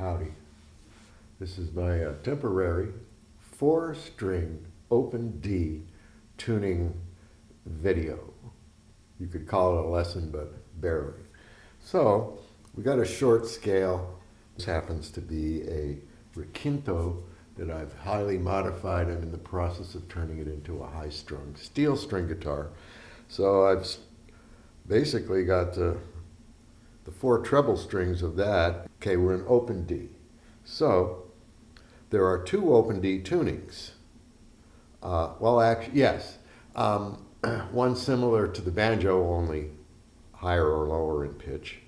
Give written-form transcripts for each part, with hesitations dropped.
Howdy. This is my temporary 4-string open D tuning video. You could call it a lesson, but barely. So we got a short scale. This happens to be a requinto that I've highly modified. I'm in the process of turning it into a high-strung steel string guitar. So I've basically got the 4 treble strings of that. Okay, we're in open D. So there are 2 open D tunings. Well, actually, yes. One similar to the banjo, only higher or lower in pitch.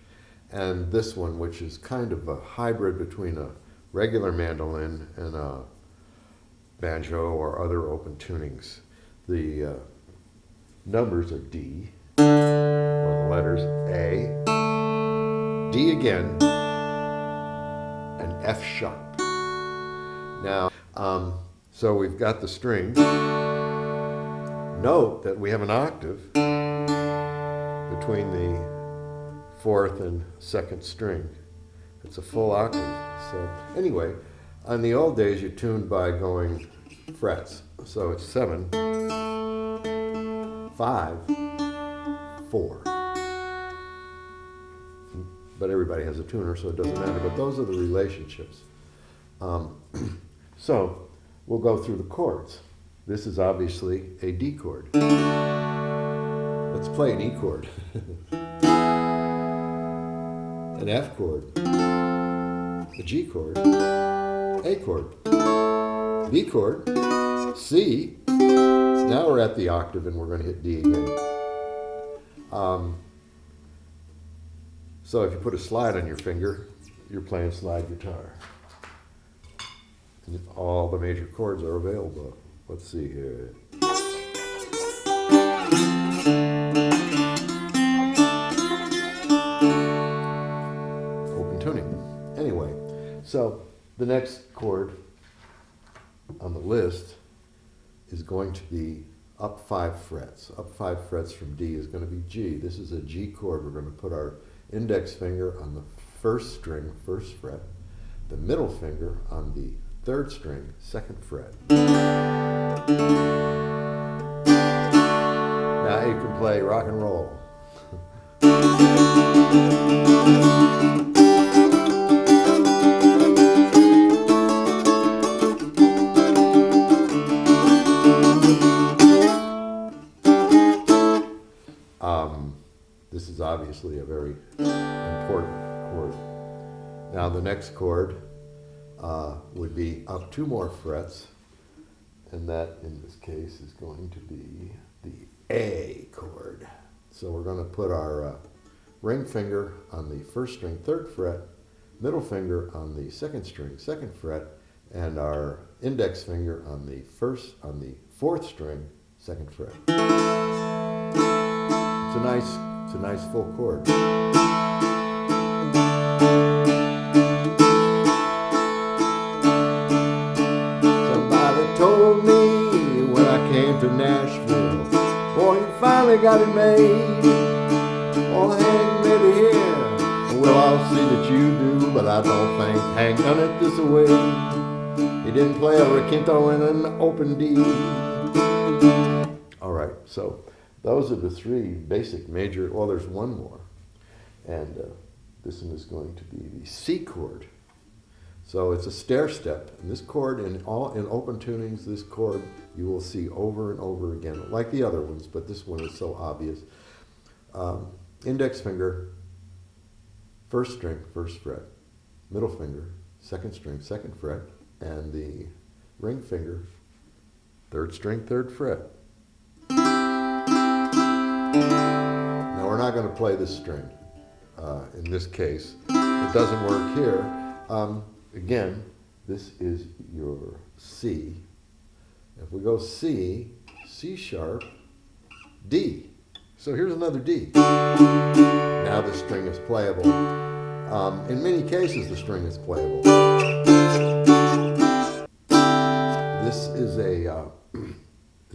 And this one, which is kind of a hybrid between a regular mandolin and a banjo or other open tunings. The numbers are D, or the letters A, D again, and F sharp. Now, so we've got the string. Note that we have an octave between the 4th and 2nd string. It's a full octave. So anyway, on the old days you tuned by going frets. So it's 7, 5, 4. But everybody has a tuner, so it doesn't matter. But those are the relationships. So we'll go through the chords. This is obviously a D chord. Let's play an E chord. An F chord. A G chord. A chord. B chord. C. Now we're at the octave and we're going to hit D again. So if you put a slide on your finger, you're playing slide guitar. And all the major chords are available. Let's see here. Open tuning. Anyway, so the next chord on the list is going to be up 5 frets. Up 5 frets from D is going to be G. This is a G chord. We're going to put our index finger on the 1st string, 1st fret, the middle finger on the 3rd string, 2nd fret. Now you can play rock and roll. This is obviously a very important chord. Now the next chord would be up 2 more frets, and that in this case is going to be the A chord. So we're going to put our ring finger on the 1st string, 3rd fret, middle finger on the 2nd string, 2nd fret, and our index finger on the 4th string, 2nd fret. It's a nice full chord. Told me when I came to Nashville, boy, you finally got it made. Oh, Hank made it here. Well, I'll see that you do, but I don't think Hank done it this way. He didn't play a requinto in an open D. All right, so those are the 3 basic major. Well, there's one more, and this one is going to be the C chord. So it's a stair step, and this chord in open tunings, this chord you will see over and over again, like the other ones, but this one is so obvious. Index finger, 1st string, 1st fret, middle finger, 2nd string, 2nd fret, and the ring finger, 3rd string, 3rd fret. Now we're not going to play this string in this case. It doesn't work here. Again, this is your C. If we go C, C sharp, D. So here's another D. Now the string is playable. In many cases, the string is playable. This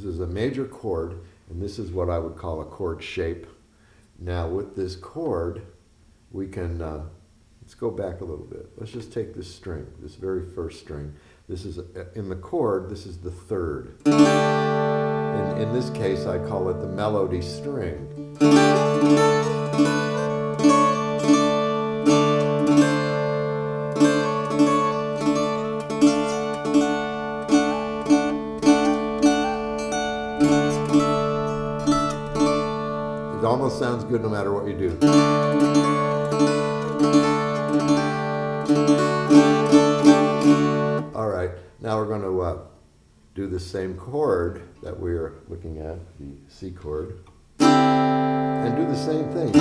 is a major chord, and this is what I would call a chord shape. Now with this chord, we can Let's go back a little bit. Let's just take this string, this very first string. This is, in the chord, this is the third. In this case, I call it the melody string. It almost sounds good no matter what you do. All right, now we're going to do the same chord that we are looking at, the C chord, and do the same thing.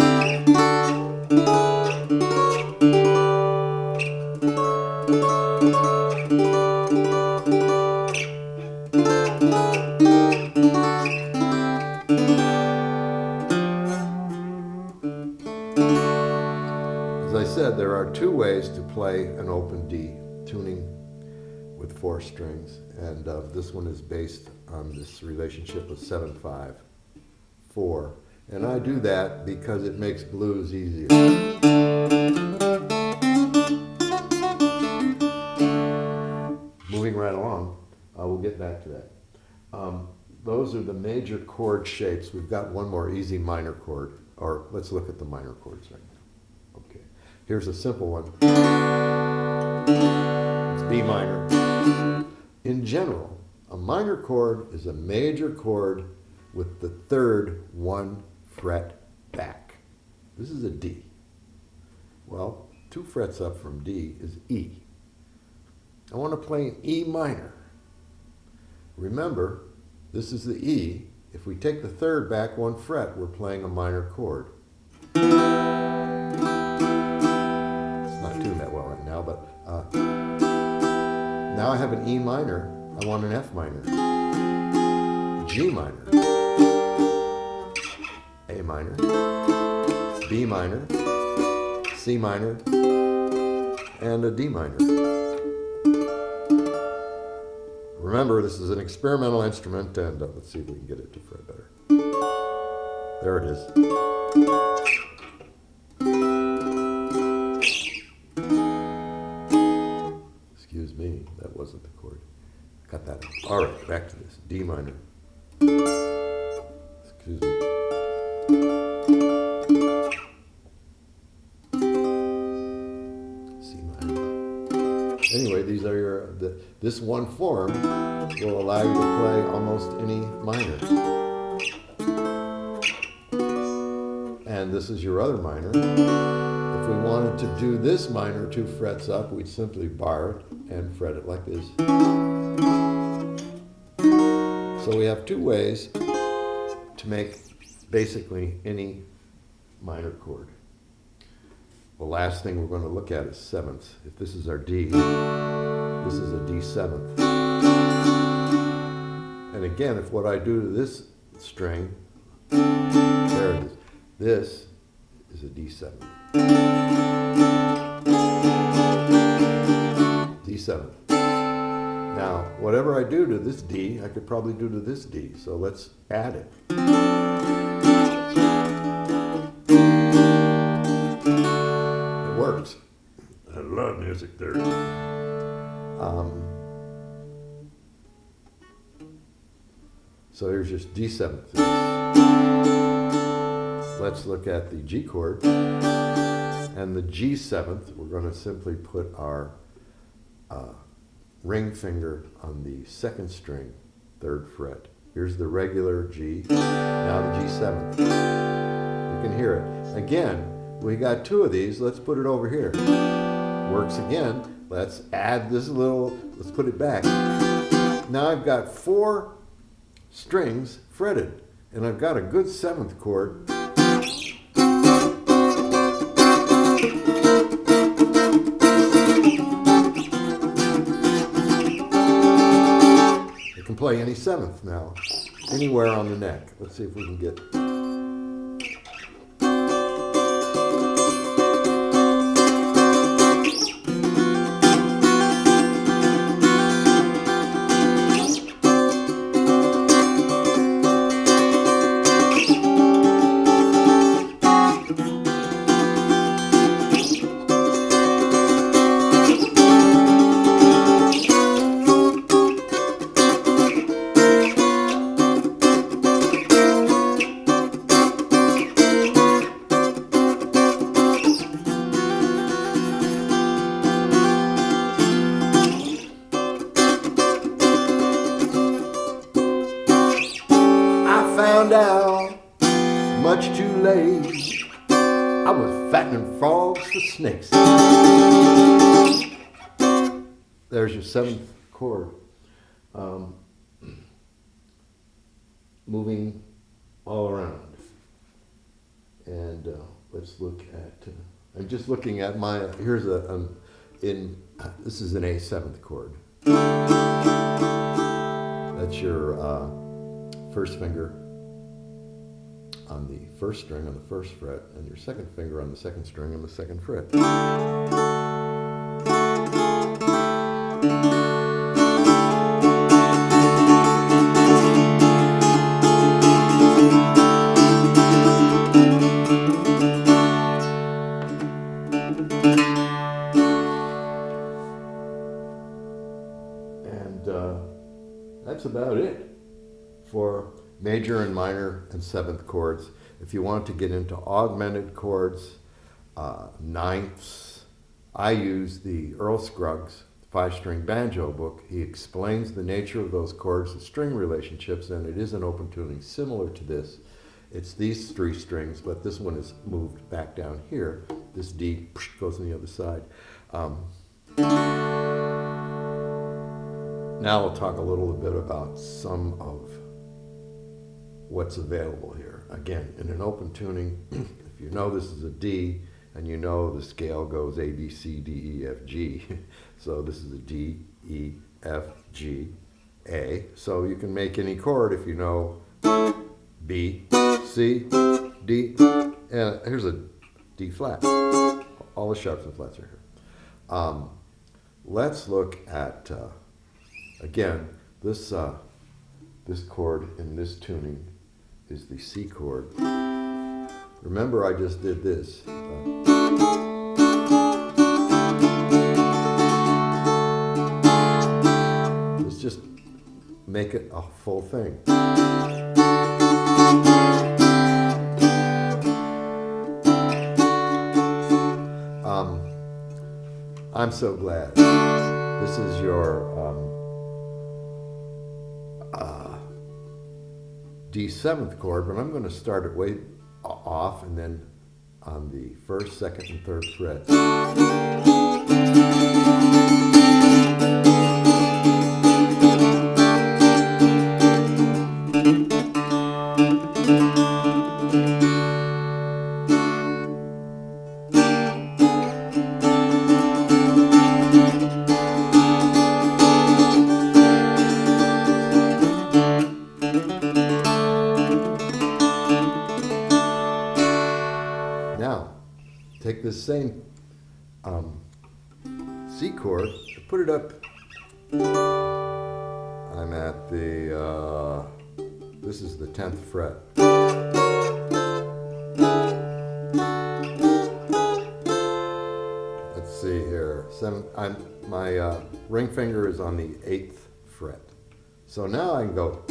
As I said, there are two ways to play an open D, tuning with 4 strings, and this one is based on this relationship of 7/5, 4, and I do that because it makes blues easier. Moving right along, we'll get back to that. Those are the major chord shapes. We've got one more easy minor chord, or let's look at the minor chords right now. Okay, here's a simple one. It's B minor. In general, a minor chord is a major chord with the third 1 fret back. This is a D. Well, 2 frets up from D is E. I want to play an E minor. Remember, this is the E. If we take the third back 1 fret, we're playing a minor chord. It's not tuned that well right now, but now I have an E minor. I want an F minor, G minor, A minor, B minor, C minor, and a D minor. Remember, this is an experimental instrument, and let's see if we can get it to fret better. There it is. Excuse me, that wasn't the chord. Cut that out. All right, back to this. D minor. Excuse me. C minor. Anyway, these are this one form will allow you to play almost any minor. And this is your other minor. If we wanted to do this minor 2 frets up, we'd simply bar it and fret it like this. So we have 2 ways to make basically any minor chord. The last thing we're going to look at is sevenths. If this is our D, this is a D7. And again, if what I do to this string, there it is. This is a D7. D7. Now, whatever I do to this D, I could probably do to this D. So let's add it. It works. I love music theory. So here's just D7. Let's look at the G chord. And the G7th, we're going to simply put our ring finger on the 2nd string, 3rd fret. Here's the regular G, now the G7th. You can hear it. Again, we got 2 of these, let's put it over here. Works again. Let's add this little, let's put it back. Now I've got 4 strings fretted, and I've got a good 7th chord. I can play any 7th now, anywhere on the neck. Let's see if we can get. down, much too late. I was fattening frogs for snakes. There's your 7th chord. Moving all around. And let's look at, I'm just looking at my, here's a, this is an A 7th chord. That's your first finger on the first string on the first fret, and your second finger on the second string on the second fret. And that's about it for major and minor and 7th chords. If you want to get into augmented chords, ninths, I use the Earl Scruggs 5-string banjo book. He explains the nature of those chords, the string relationships, and it is an open tuning similar to this. It's these 3 strings, but this one is moved back down here. This D goes on the other side. Now we'll talk a little bit about some of what's available here. Again, in an open tuning, if you know this is a D, and you know the scale goes A, B, C, D, E, F, G. So this is a D, E, F, G, A. So you can make any chord if you know B, C, D, and here's a D flat. All the sharps and flats are here. Let's look at, again, this chord in this tuning is the C chord. Remember, I just did this. Let's just make it a full thing. I'm so glad. This is your D 7th chord, but I'm going to start it way off and then on the 1st, 2nd, and 3rd frets. Now, take this same C chord, put it up. I'm at the, this is the 10th fret. Let's see here. My ring finger is on the 8th fret. So now I can go.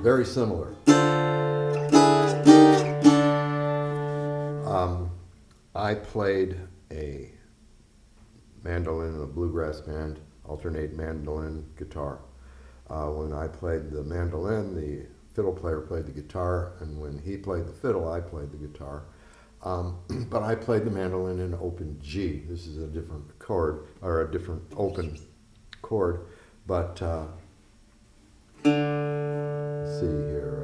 Very similar. I played a mandolin in a bluegrass band, alternate mandolin, guitar. When I played the mandolin, the fiddle player played the guitar, and when he played the fiddle, I played the guitar. But I played the mandolin in open G. This is a different chord, or a different open chord, but let's see here.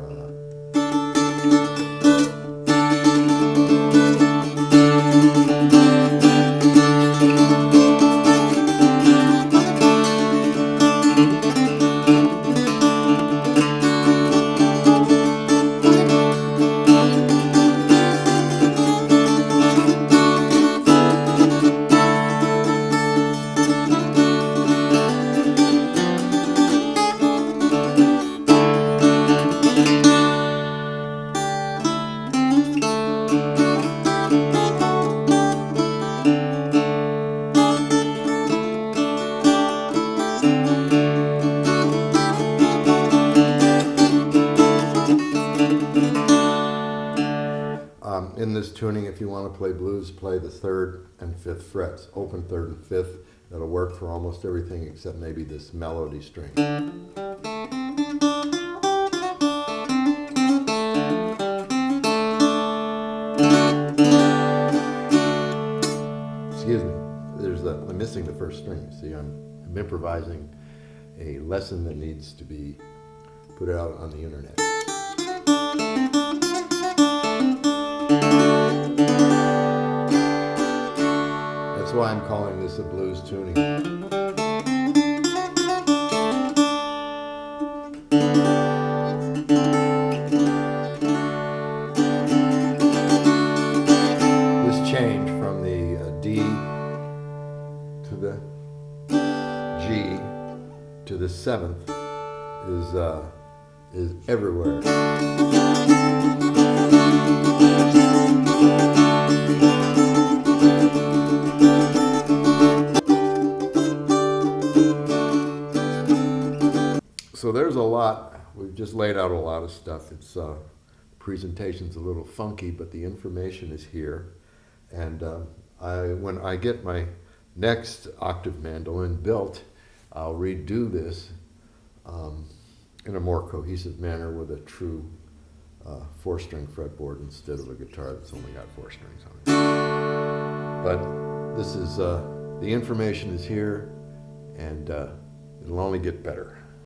in this tuning, if you want to play blues, play the 3rd and 5th frets. Open 3rd and 5th. That'll work for almost everything except maybe this melody string. Excuse me. I'm missing the 1st string. See, I'm improvising a lesson that needs to be put out on the internet. That's why I'm calling this a blues tuning. This change from the D to the G to the 7th is everywhere. So there's a lot. We've just laid out a lot of stuff. It's presentation's a little funky, but the information is here. And when I get my next octave mandolin built, I'll redo this in a more cohesive manner with a true 4-string fretboard instead of a guitar that's only got 4 strings on it. But this is the information is here, and it'll only get better.